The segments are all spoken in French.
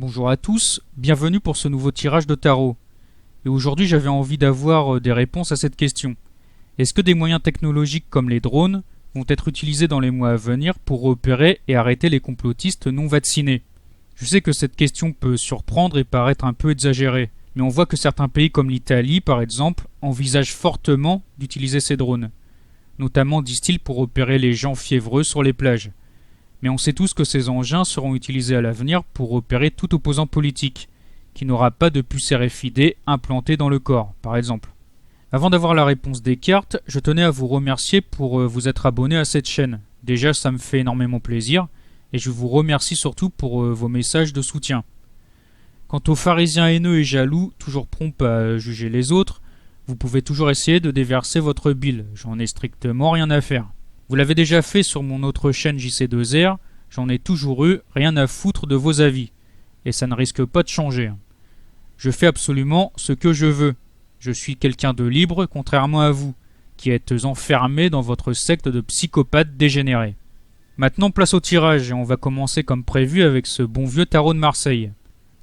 Bonjour à tous, bienvenue pour ce nouveau tirage de tarot. Et aujourd'hui j'avais envie d'avoir des réponses à cette question. Est-ce que des moyens technologiques comme les drones vont être utilisés dans les mois à venir pour repérer et arrêter les complotistes non vaccinés? Je sais que cette question peut surprendre et paraître un peu exagérée, mais on voit que certains pays comme l'Italie par exemple envisagent fortement d'utiliser ces drones. Notamment, disent-ils, pour repérer les gens fiévreux sur les plages. Mais on sait tous que ces engins seront utilisés à l'avenir pour repérer tout opposant politique, qui n'aura pas de puce RFID implantée dans le corps, par exemple. Avant d'avoir la réponse des cartes, je tenais à vous remercier pour vous être abonné à cette chaîne. Déjà, ça me fait énormément plaisir, et je vous remercie surtout pour vos messages de soutien. Quant aux pharisiens haineux et jaloux, toujours prompts à juger les autres, vous pouvez toujours essayer de déverser votre bile, j'en ai strictement rien à faire. Vous l'avez déjà fait sur mon autre chaîne JC2R, j'en ai toujours eu rien à foutre de vos avis, et ça ne risque pas de changer. Je fais absolument ce que je veux. Je suis quelqu'un de libre, contrairement à vous, qui êtes enfermé dans votre secte de psychopathes dégénérés. Maintenant, place au tirage, et on va commencer comme prévu avec ce bon vieux tarot de Marseille.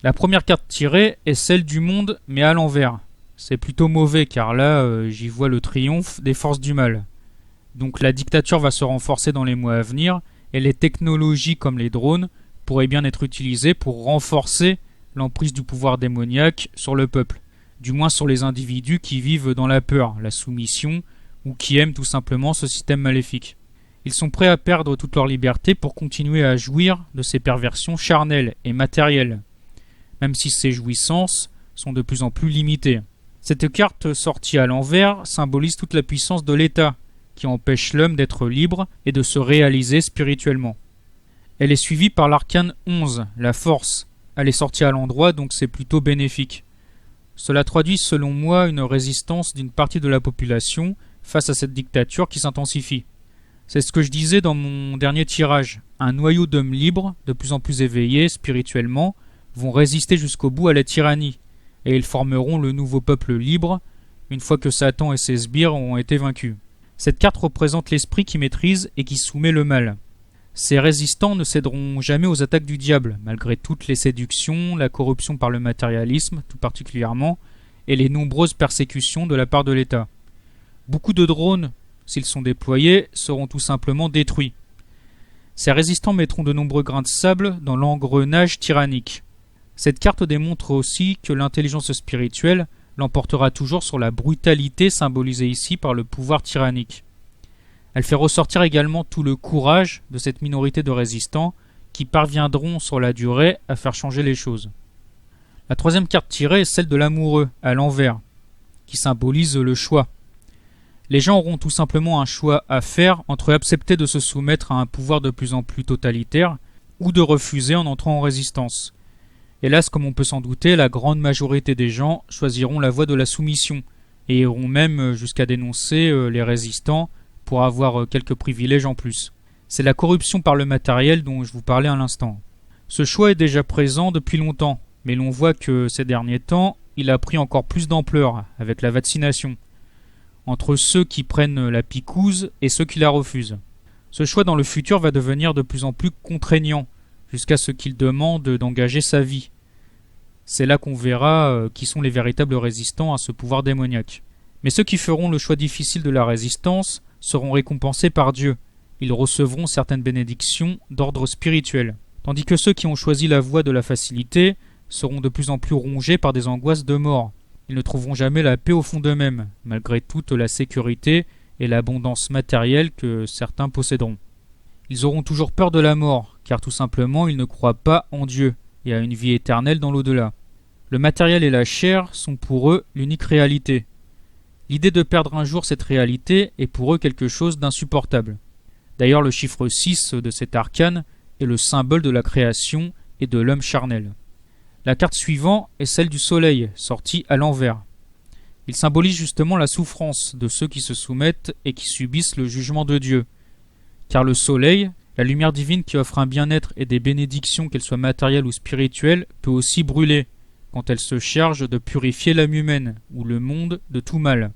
La première carte tirée est celle du monde, mais à l'envers. C'est plutôt mauvais, car là, j'y vois le triomphe des forces du mal. Donc la dictature va se renforcer dans les mois à venir, et les technologies comme les drones pourraient bien être utilisées pour renforcer l'emprise du pouvoir démoniaque sur le peuple, du moins sur les individus qui vivent dans la peur, la soumission, ou qui aiment tout simplement ce système maléfique. Ils sont prêts à perdre toute leur liberté pour continuer à jouir de ces perversions charnelles et matérielles, même si ces jouissances sont de plus en plus limitées. Cette carte sortie à l'envers symbolise toute la puissance de l'État, qui empêche l'homme d'être libre et de se réaliser spirituellement. Elle est suivie par l'arcane 11, la force. Elle est sortie à l'endroit, donc c'est plutôt bénéfique. Cela traduit selon moi une résistance d'une partie de la population face à cette dictature qui s'intensifie. C'est ce que je disais dans mon dernier tirage. Un noyau d'hommes libres, de plus en plus éveillés spirituellement, vont résister jusqu'au bout à la tyrannie, et ils formeront le nouveau peuple libre, une fois que Satan et ses sbires auront été vaincus. Cette carte représente l'esprit qui maîtrise et qui soumet le mal. Ces résistants ne céderont jamais aux attaques du diable, malgré toutes les séductions, la corruption par le matérialisme tout particulièrement, et les nombreuses persécutions de la part de l'État. Beaucoup de drones, s'ils sont déployés, seront tout simplement détruits. Ces résistants mettront de nombreux grains de sable dans l'engrenage tyrannique. Cette carte démontre aussi que l'intelligence spirituelle l'emportera toujours sur la brutalité symbolisée ici par le pouvoir tyrannique. Elle fait ressortir également tout le courage de cette minorité de résistants qui parviendront sur la durée à faire changer les choses. La troisième carte tirée est celle de l'amoureux, à l'envers, qui symbolise le choix. Les gens auront tout simplement un choix à faire entre accepter de se soumettre à un pouvoir de plus en plus totalitaire ou de refuser en entrant en résistance. Hélas, comme on peut s'en douter, la grande majorité des gens choisiront la voie de la soumission et iront même jusqu'à dénoncer les résistants pour avoir quelques privilèges en plus. C'est la corruption par le matériel dont je vous parlais à l'instant. Ce choix est déjà présent depuis longtemps, mais l'on voit que ces derniers temps, il a pris encore plus d'ampleur avec la vaccination, entre ceux qui prennent la picouse et ceux qui la refusent. Ce choix dans le futur va devenir de plus en plus contraignant, jusqu'à ce qu'il demande d'engager sa vie. C'est là qu'on verra qui sont les véritables résistants à ce pouvoir démoniaque. Mais ceux qui feront le choix difficile de la résistance seront récompensés par Dieu. Ils recevront certaines bénédictions d'ordre spirituel. Tandis que ceux qui ont choisi la voie de la facilité seront de plus en plus rongés par des angoisses de mort. Ils ne trouveront jamais la paix au fond d'eux-mêmes, malgré toute la sécurité et l'abondance matérielle que certains posséderont. Ils auront toujours peur de la mort, car tout simplement ils ne croient pas en Dieu et à une vie éternelle dans l'au-delà. Le matériel et la chair sont pour eux l'unique réalité. L'idée de perdre un jour cette réalité est pour eux quelque chose d'insupportable. D'ailleurs, le chiffre 6 de cet arcane est le symbole de la création et de l'homme charnel. La carte suivante est celle du soleil, sortie à l'envers. Il symbolise justement la souffrance de ceux qui se soumettent et qui subissent le jugement de Dieu. Car le soleil, la lumière divine qui offre un bien-être et des bénédictions, qu'elles soient matérielles ou spirituelles, peut aussi brûler, quand elle se charge de purifier l'âme humaine, ou le monde, de tout mal.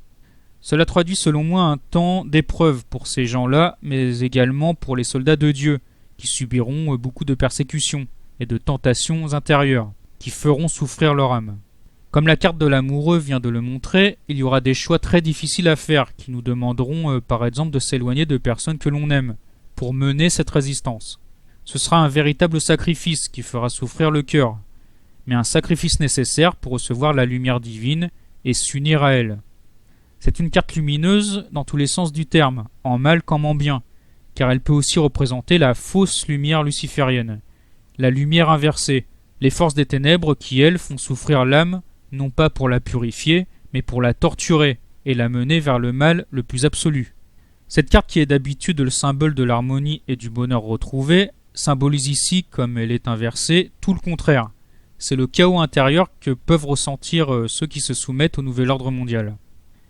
Cela traduit selon moi un temps d'épreuve pour ces gens-là, mais également pour les soldats de Dieu, qui subiront beaucoup de persécutions et de tentations intérieures. qui feront souffrir leur âme. Comme la carte de l'amoureux vient de le montrer, il y aura des choix très difficiles à faire qui nous demanderont par exemple de s'éloigner de personnes que l'on aime pour mener cette résistance. Ce sera un véritable sacrifice qui fera souffrir le cœur, mais un sacrifice nécessaire pour recevoir la lumière divine et s'unir à elle. C'est une carte lumineuse dans tous les sens du terme, en mal comme en bien, car elle peut aussi représenter la fausse lumière luciférienne, la lumière inversée, les forces des ténèbres qui, elles, font souffrir l'âme, non pas pour la purifier, mais pour la torturer et la mener vers le mal le plus absolu. Cette carte, qui est d'habitude le symbole de l'harmonie et du bonheur retrouvé, symbolise ici, comme elle est inversée, tout le contraire. C'est le chaos intérieur que peuvent ressentir ceux qui se soumettent au nouvel ordre mondial.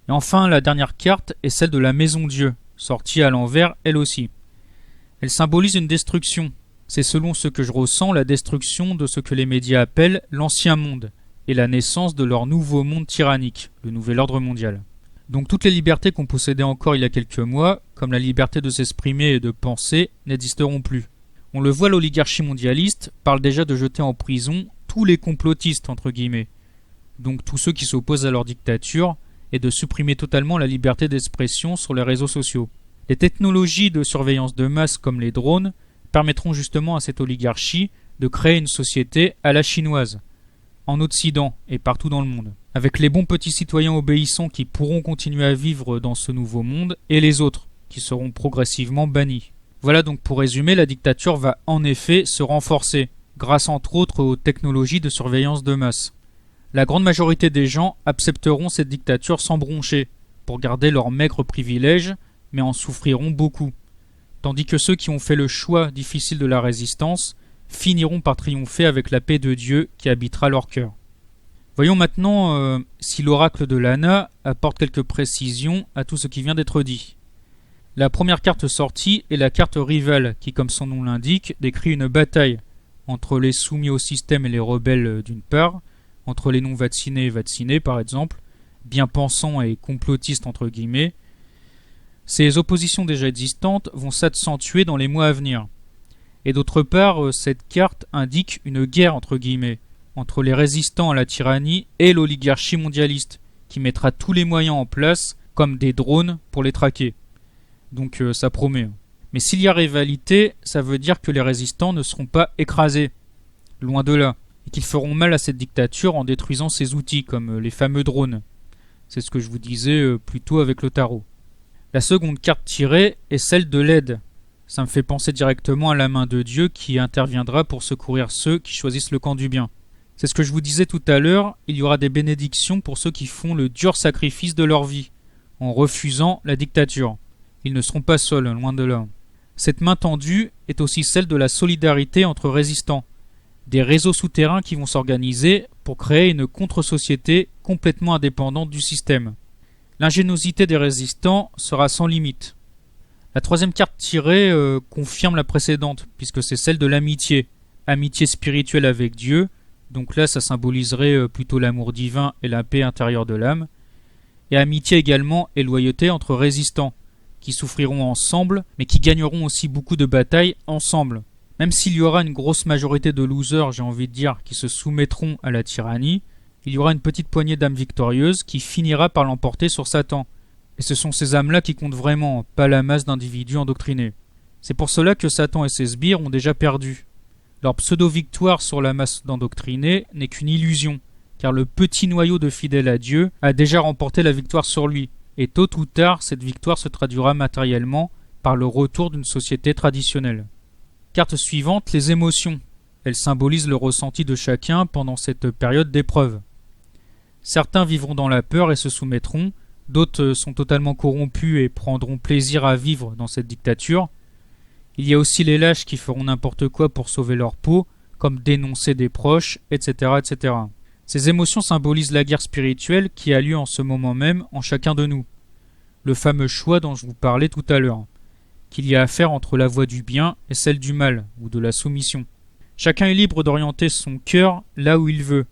Et enfin, la dernière carte est celle de la Maison Dieu, sortie à l'envers elle aussi. Elle symbolise une destruction. C'est selon ce que je ressens la destruction de ce que les médias appellent l'ancien monde et la naissance de leur nouveau monde tyrannique, le nouvel ordre mondial. Donc toutes les libertés qu'on possédait encore il y a quelques mois, comme la liberté de s'exprimer et de penser, n'existeront plus. On le voit, l'oligarchie mondialiste parle déjà de jeter en prison tous les complotistes, entre guillemets, donc tous ceux qui s'opposent à leur dictature, et de supprimer totalement la liberté d'expression sur les réseaux sociaux. Les technologies de surveillance de masse comme les drones permettront justement à cette oligarchie de créer une société à la chinoise, en Occident et partout dans le monde, avec les bons petits citoyens obéissants qui pourront continuer à vivre dans ce nouveau monde et les autres qui seront progressivement bannis. Voilà, donc pour résumer, la dictature va en effet se renforcer, grâce entre autres aux technologies de surveillance de masse. La grande majorité des gens accepteront cette dictature sans broncher, pour garder leurs maigres privilèges, mais en souffriront beaucoup, tandis que ceux qui ont fait le choix difficile de la résistance finiront par triompher avec la paix de Dieu qui habitera leur cœur. Voyons maintenant si l'oracle de Lana apporte quelques précisions à tout ce qui vient d'être dit. La première carte sortie est la carte rivale, qui, comme son nom l'indique, décrit une bataille entre les soumis au système et les rebelles d'une part, entre les non-vaccinés et vaccinés par exemple, bien pensants et complotistes entre guillemets. Ces oppositions déjà existantes vont s'accentuer dans les mois à venir. Et d'autre part, cette carte indique une guerre entre guillemets entre les résistants à la tyrannie et l'oligarchie mondialiste, qui mettra tous les moyens en place, comme des drones, pour les traquer. Donc ça promet. Mais s'il y a rivalité, ça veut dire que les résistants ne seront pas écrasés, loin de là, et qu'ils feront mal à cette dictature en détruisant ses outils, comme les fameux drones. C'est ce que je vous disais plus tôt avec le tarot. La seconde carte tirée est celle de l'aide. Ça me fait penser directement à la main de Dieu qui interviendra pour secourir ceux qui choisissent le camp du bien. C'est ce que je vous disais tout à l'heure, il y aura des bénédictions pour ceux qui font le dur sacrifice de leur vie, en refusant la dictature. Ils ne seront pas seuls, loin de là. Cette main tendue est aussi celle de la solidarité entre résistants, des réseaux souterrains qui vont s'organiser pour créer une contre-société complètement indépendante du système. L'ingéniosité des résistants sera sans limite. La troisième carte tirée confirme la précédente, puisque c'est celle de l'amitié, amitié spirituelle avec Dieu, donc là ça symboliserait plutôt l'amour divin et la paix intérieure de l'âme, et amitié également et loyauté entre résistants, qui souffriront ensemble, mais qui gagneront aussi beaucoup de batailles ensemble. Même s'il y aura une grosse majorité de losers, j'ai envie de dire, qui se soumettront à la tyrannie, il y aura une petite poignée d'âmes victorieuses qui finira par l'emporter sur Satan. Et ce sont ces âmes-là qui comptent vraiment, pas la masse d'individus endoctrinés. C'est pour cela que Satan et ses sbires ont déjà perdu. Leur pseudo-victoire sur la masse d'endoctrinés n'est qu'une illusion, car le petit noyau de fidèles à Dieu a déjà remporté la victoire sur lui, et tôt ou tard, cette victoire se traduira matériellement par le retour d'une société traditionnelle. Carte suivante, les émotions. Elles symbolisent le ressenti de chacun pendant cette période d'épreuve. Certains vivront dans la peur et se soumettront, d'autres sont totalement corrompus et prendront plaisir à vivre dans cette dictature. Il y a aussi les lâches qui feront n'importe quoi pour sauver leur peau, comme dénoncer des proches, etc., etc. Ces émotions symbolisent la guerre spirituelle qui a lieu en ce moment même en chacun de nous. Le fameux choix dont je vous parlais tout à l'heure, qu'il y a à faire entre la voie du bien et celle du mal, ou de la soumission. Chacun est libre d'orienter son cœur là où il veut,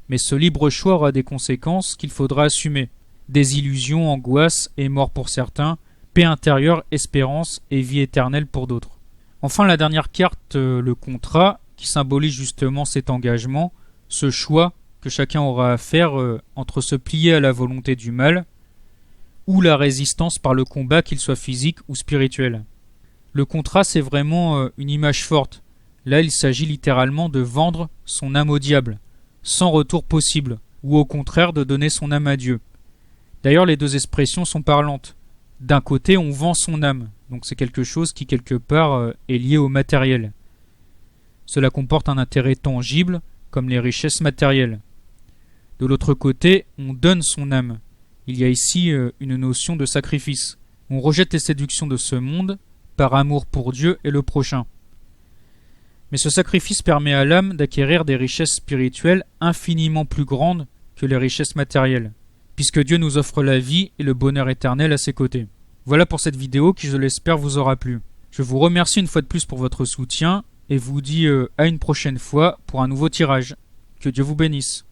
mais ce libre choix aura des conséquences qu'il faudra assumer. Désillusion, angoisse et mort pour certains, paix intérieure, espérance et vie éternelle pour d'autres. Enfin, la dernière carte, le contrat, qui symbolise justement cet engagement, ce choix que chacun aura à faire entre se plier à la volonté du mal ou la résistance par le combat, qu'il soit physique ou spirituel. Le contrat, c'est vraiment une image forte. Là, il s'agit littéralement de vendre son âme au diable, sans retour possible, ou au contraire de donner son âme à Dieu. D'ailleurs, les deux expressions sont parlantes. D'un côté, on vend son âme, donc c'est quelque chose qui quelque part est lié au matériel. Cela comporte un intérêt tangible, comme les richesses matérielles. De l'autre côté, on donne son âme. Il y a ici une notion de sacrifice. On rejette les séductions de ce monde par amour pour Dieu et le prochain. Mais ce sacrifice permet à l'âme d'acquérir des richesses spirituelles infiniment plus grandes que les richesses matérielles, puisque Dieu nous offre la vie et le bonheur éternel à ses côtés. Voilà pour cette vidéo qui, je l'espère, vous aura plu. Je vous remercie une fois de plus pour votre soutien et vous dis à une prochaine fois pour un nouveau tirage. Que Dieu vous bénisse.